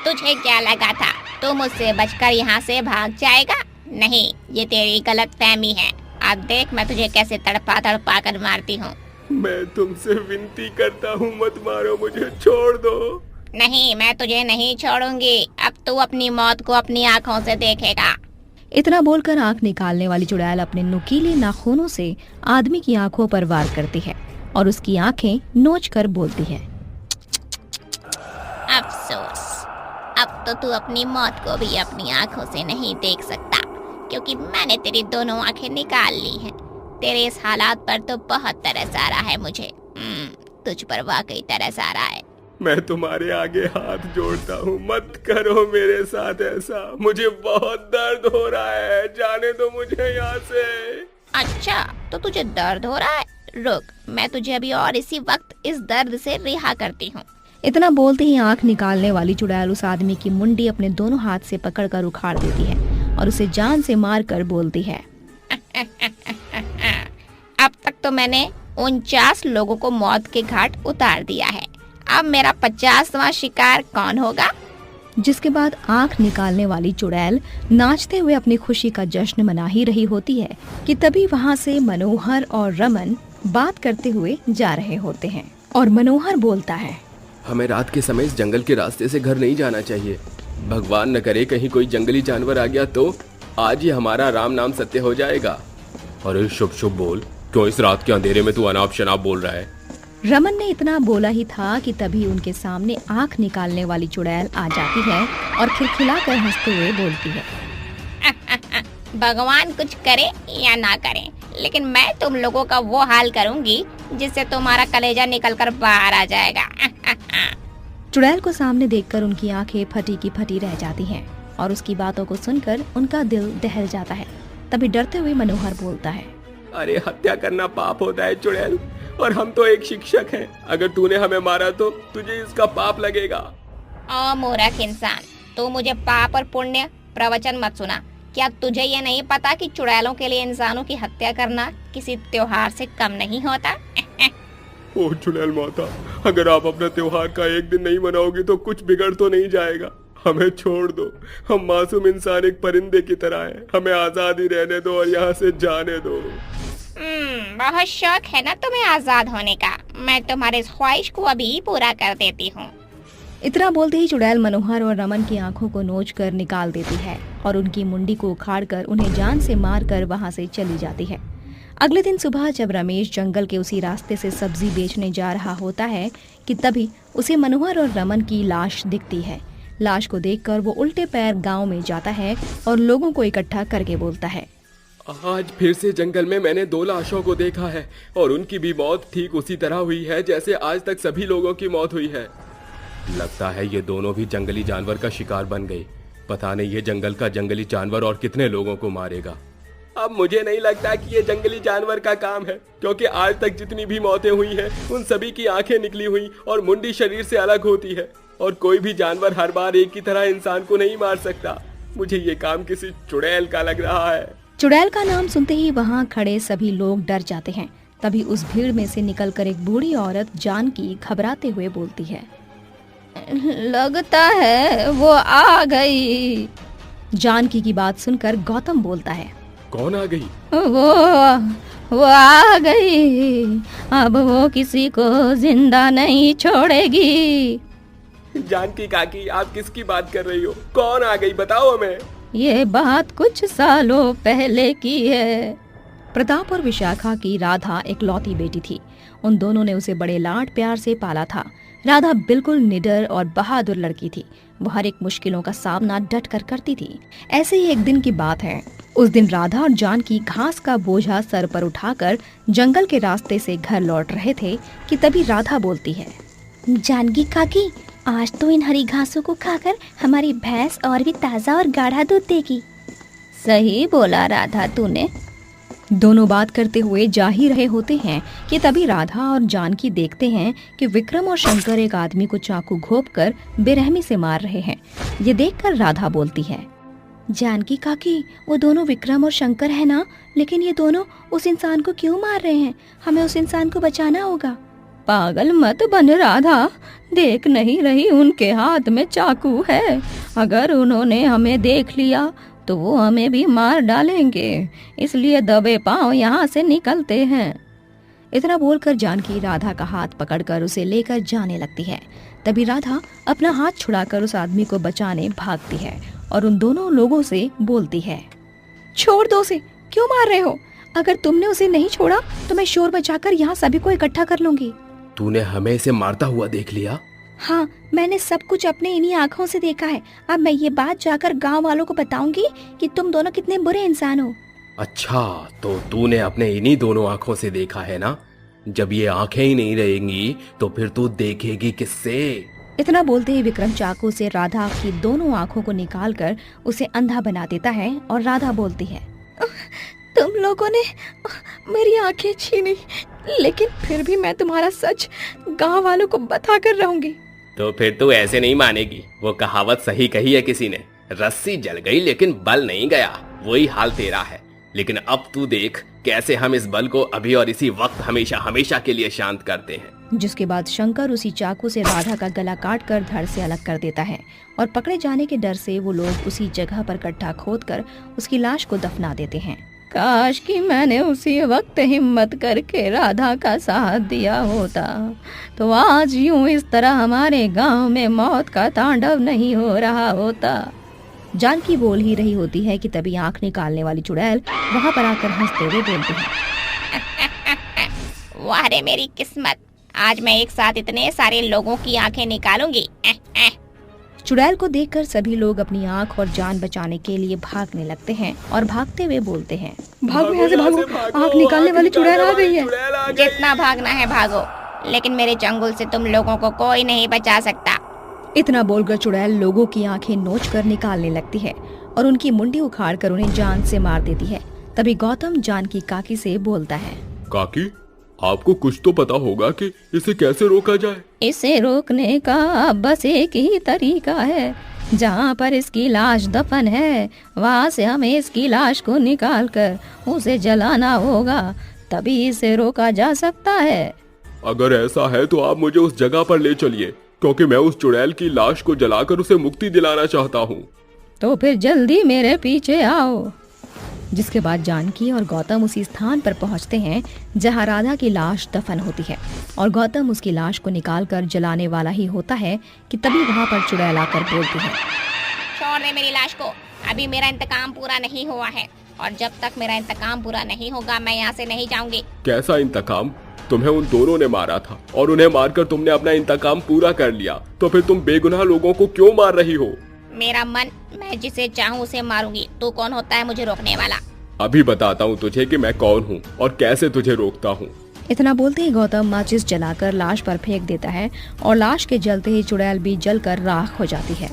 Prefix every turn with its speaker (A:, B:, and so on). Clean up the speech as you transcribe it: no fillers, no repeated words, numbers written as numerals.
A: तुझे क्या लगा था तू मुझसे बचकर यहाँ से भाग जाएगा? नहीं, ये तेरी गलतफहमी है। अब देख मैं तुझे कैसे तड़पा तड़पा कर मारती हूँ।
B: मैं तुमसे विनती करता हूँ, मत मारो मुझे, छोड़ दो।
A: नहीं, मैं तुझे नहीं छोड़ूंगी। अब तू अपनी मौत को अपनी आँखों से देखेगा।
C: इतना बोलकर आंख निकालने वाली चुड़ैल अपने नुकीले नाखूनों से आदमी की आंखों पर वार करती है और उसकी आंखें नोच कर बोलती है,
A: अफसोस, अब तो तू अपनी मौत को भी अपनी आँखों से नहीं देख सकता, क्योंकि मैंने तेरी दोनों आँखें निकाल ली हैं। तेरे इस हालात पर तो बहुत तरस आ रहा है मुझे। तुझ पर वाकई तरस आ रहा है।
B: मैं तुम्हारे आगे हाथ जोड़ता हूँ, मत करो मेरे साथ ऐसा। मुझे बहुत दर्द हो रहा है, जाने दो मुझे यहाँ से।
A: अच्छा, तो तुझे दर्द हो रहा है? रुक, मैं तुझे अभी और इसी वक्त इस दर्द से रिहा करती हूँ।
C: इतना बोलते ही आंख निकालने वाली चुड़ैल उस आदमी की मुंडी अपने दोनों हाथ से पकड़कर उखाड़ देती है और उसे जान से मार कर बोलती है,
A: अब तक तो मैंने 49 लोगों को मौत के घाट उतार दिया है। अब मेरा 50वां शिकार कौन होगा?
C: जिसके बाद आंख निकालने वाली चुड़ैल नाचते हुए अपनी खुशी का जश्न मना ही रही होती है कि तभी वहाँ से मनोहर और रमन बात करते हुए जा रहे होते हैं। और मनोहर बोलता है,
D: हमें रात के समय इस जंगल के रास्ते से घर नहीं जाना चाहिए। भगवान न करे कहीं कोई जंगली जानवर आ गया तो आज ही हमारा राम नाम सत्य हो जाएगा। अरे शुभ शुभ बोल, क्यों इस रात के अंधेरे में तू अनाप शनाप बोल रहा है?
C: रमन ने इतना बोला ही था कि तभी उनके सामने आंख निकालने वाली चुड़ैल आ जाती है और खिलखिलाकर हंसते हुए बोलती है,
A: भगवान कुछ करे या ना करे, लेकिन मैं तुम लोगों का वो हाल करूंगी जिससे तुम्हारा कलेजा निकलकर बाहर आ जाएगा।
C: चुड़ैल को सामने देखकर उनकी आंखें फटी की फटी रह जाती हैं और उसकी बातों को सुनकर उनका दिल दहल जाता है। तभी डरते हुए मनोहर बोलता है,
B: अरे हत्या करना पाप होता है चुड़ैल, और हम तो एक शिक्षक हैं। अगर तूने हमें मारा तो तुझे इसका पाप लगेगा।
A: ओ मूर्ख इंसान, तू मुझे पाप और पुण्य प्रवचन मत सुना। क्या तुझे ये नहीं पता कि चुड़ैलों के लिए इंसानों की हत्या करना किसी त्योहार से कम नहीं होता?
B: ओ चुड़ैल माता, अगर आप अपना त्योहार का एक दिन नहीं मनाओगी तो कुछ बिगड़ तो नहीं जाएगा। हमें छोड़ दो, हम मासूम इंसान एक परिंदे की तरह हैं। हमें आजादी रहने दो और यहाँ से जाने दो।
A: बहुत शौक है ना तुम्हें आजाद होने का। मैं तुम्हारे इस ख्वाहिश को अभी पूरा कर देती हूँ।
C: इतना बोलते ही चुड़ैल मनोहर और रमन की आंखों को नोच कर निकाल देती है और उनकी मुंडी को उखाड़कर उन्हें जान से मारकर वहां से चली जाती है। अगले दिन सुबह जब रमेश जंगल के उसी रास्ते से सब्जी बेचने जा रहा होता है कि तभी उसे मनोहर और रमन की लाश दिखती है। लाश को देखकर वो उल्टे पैर गांव में जाता है और लोगों को इकट्ठा करके बोलता है,
D: आज फिर से जंगल में मैंने 2 लाशों को देखा है और उनकी भी मौत ठीक उसी तरह हुई है जैसे आज तक सभी लोगों की मौत हुई है। लगता है ये दोनों भी जंगली जानवर का शिकार बन गए। पता नहीं ये जंगल का जंगली जानवर और कितने लोगों को मारेगा।
B: अब मुझे नहीं लगता कि ये जंगली जानवर का काम है, क्योंकि आज तक जितनी भी मौतें हुई हैं उन सभी की आंखें निकली हुई और मुंडी शरीर से अलग होती है, और कोई भी जानवर हर बार एक की तरह इंसान को नहीं मार सकता। मुझे ये काम किसी चुड़ैल का लग रहा है।
C: चुड़ैल का नाम सुनते ही वहाँ खड़े सभी लोग डर जाते हैं। तभी उस भीड़ में से निकलकर एक बूढ़ी औरत जानकी घबराते हुए बोलती है, लगता है वो आ गई। जानकी की बात सुनकर गौतम बोलता है,
D: कौन आ गई?
C: वो आ गई, अब वो किसी को जिंदा नहीं छोड़ेगी।
B: जानकी काकी, आप किसकी बात कर रही हो? कौन आ गई, बताओ हमें।
C: ये बात कुछ सालों पहले की है। प्रताप और विशाखा की राधा एक लौती बेटी थी। उन दोनों ने उसे बड़े लाड प्यार से पाला था। राधा बिल्कुल निडर और बहादुर लड़की थी। वो हर एक मुश्किलों का सामना डट कर करती थी। ऐसे ही एक दिन की बात है। उस दिन राधा और जानकी घास का बोझा सर पर उठाकर जंगल के रास्ते से घर लौट रहे थे कि तभी राधा बोलती है, जानकी काकी, आज तो इन हरी घासों को खाकर हमारी भैंस और भी ताज़ा और गाढ़ा दूध देगी। सही बोला राधा तूने। दोनों बात करते हुए जा ही रहे होते हैं कि तभी राधा और जानकी देखते हैं कि विक्रम और शंकर एक आदमी को चाकू घोंपकर बेरहमी से मार रहे हैं। ये देखकर राधा बोलती है, जानकी काकी, वो दोनों विक्रम और शंकर है ना, लेकिन ये दोनों उस इंसान को क्यों मार रहे हैं? हमें उस इंसान को बचाना होगा। पागल मत बन राधा, देख नहीं रही उनके हाथ में चाकू है। अगर उन्होंने हमें देख लिया तो वो हमें भी मार डालेंगे, इसलिए दबे पांव यहाँ से निकलते हैं। इतना बोलकर जानकी राधा का हाथ पकड़कर उसे लेकर जाने लगती है। तभी राधा अपना हाथ छुड़ाकर उस आदमी को बचाने भागती है और उन दोनों लोगों से बोलती है, छोड़ दो उसे, क्यों मार रहे हो? अगर तुमने उसे नहीं छोड़ा तो मैं शोर मचाकर यहाँ सभी को इकट्ठा कर लूंगी।
D: तूने हमें इसे मारता हुआ देख लिया?
C: हाँ, मैंने सब कुछ अपने इन्हीं आँखों से देखा है। अब मैं ये बात जाकर गांव वालों को बताऊंगी कि तुम दोनों कितने बुरे इंसान हो।
D: अच्छा, तो तूने अपने इन्हीं दोनों आंखों से देखा है ना? जब ये आंखें ही नहीं रहेंगी तो फिर तू देखेगी किससे?
C: इतना बोलते ही विक्रम चाकू से राधा की दोनों आँखों को निकालकर उसे अंधा बना देता है और राधा बोलती है, तुम लोगों ने मेरी आंखें छीनी, लेकिन फिर भी मैं तुम्हारा सच गांव वालों को बता कर रहूंगी।
D: तो फिर तू ऐसे नहीं मानेगी। वो कहावत सही कही है किसी ने, रस्सी जल गई लेकिन बल नहीं गया। वही हाल तेरा है। लेकिन अब तू देख कैसे हम इस बल को अभी और इसी वक्त हमेशा हमेशा के लिए शांत करते हैं।
C: जिसके बाद शंकर उसी चाकू से राधा का गला काटकर धड़ से अलग कर देता है और पकड़े जाने के डर से वो लोग उसी जगह पर गड्ढा खोदकर उसकी लाश को दफना देते हैं। काश कि मैंने उसी वक्त हिम्मत करके राधा का साथ दिया होता, तो आज यूं इस तरह हमारे गांव में मौत का तांडव नहीं हो रहा होता। जानकी बोल ही रही होती है कि तभी आंख निकालने वाली चुड़ैल वहां पर आकर हंसते हुए बोलती है,
A: वाह रे मेरी किस्मत, आज मैं एक साथ इतने सारे लोगों की आंखें निकालूंगी।
C: चुड़ैल को देखकर सभी लोग अपनी आंख और जान बचाने के लिए भागने लगते हैं और भागते हुए बोलते हैं, भागो यहाँ से भागो, आंख निकालने वाली चुड़ैल आ गई है।
A: जितना भागना है भागो, लेकिन मेरे चंगुल से तुम लोगों को कोई नहीं बचा सकता।
C: इतना बोलकर चुड़ैल लोगों की आंखें नोच कर निकालने लगती है और उनकी मुंडी उखाड़ कर उन्हें जान से मार देती है। तभी गौतम जानकी काकी से बोलता है,
B: काकी, आपको कुछ तो पता होगा कि इसे कैसे रोका जाए।
C: इसे रोकने का बस एक ही तरीका है, जहाँ पर इसकी लाश दफन है वहाँ से हमें इसकी लाश को निकाल कर उसे जलाना होगा, तभी इसे रोका जा सकता है।
B: अगर ऐसा है तो आप मुझे उस जगह पर ले चलिए, क्योंकि मैं उस चुड़ैल की लाश को जलाकर उसे मुक्ति दिलाना चाहता हूँ।
C: तो फिर जल्दी मेरे पीछे आओ। जिसके बाद जानकी और गौतम उसी स्थान पर पहुंचते हैं जहां राधा की लाश दफन होती है और गौतम उसकी लाश को निकालकर जलाने वाला ही होता है कि तभी वहां पर चुड़ैल आकर बोलती है,
A: छोड़ दे मेरी लाश को, अभी मेरा इंतकाम पूरा नहीं हुआ है और जब तक मेरा इंतकाम पूरा नहीं होगा मैं यहाँ से नहीं जाऊंगी।
B: कैसा इंतकाम? तुम्हें उन दोनों ने मारा था और उन्हें मारकर तुमने अपना इंतकाम पूरा कर लिया, तो फिर तुम बेगुनाह लोगों को क्यों मार रही हो?
A: मेरा मन, मैं जिसे चाहूँ उसे मारूंगी। तू कौन होता है मुझे रोकने वाला?
B: अभी बताता हूँ तुझे कि मैं कौन हूँ और कैसे तुझे रोकता हूँ।
C: इतना बोलते ही गौतम माचिस जलाकर लाश पर फेंक देता है और लाश के जलते ही चुड़ैल भी जलकर राख हो जाती है।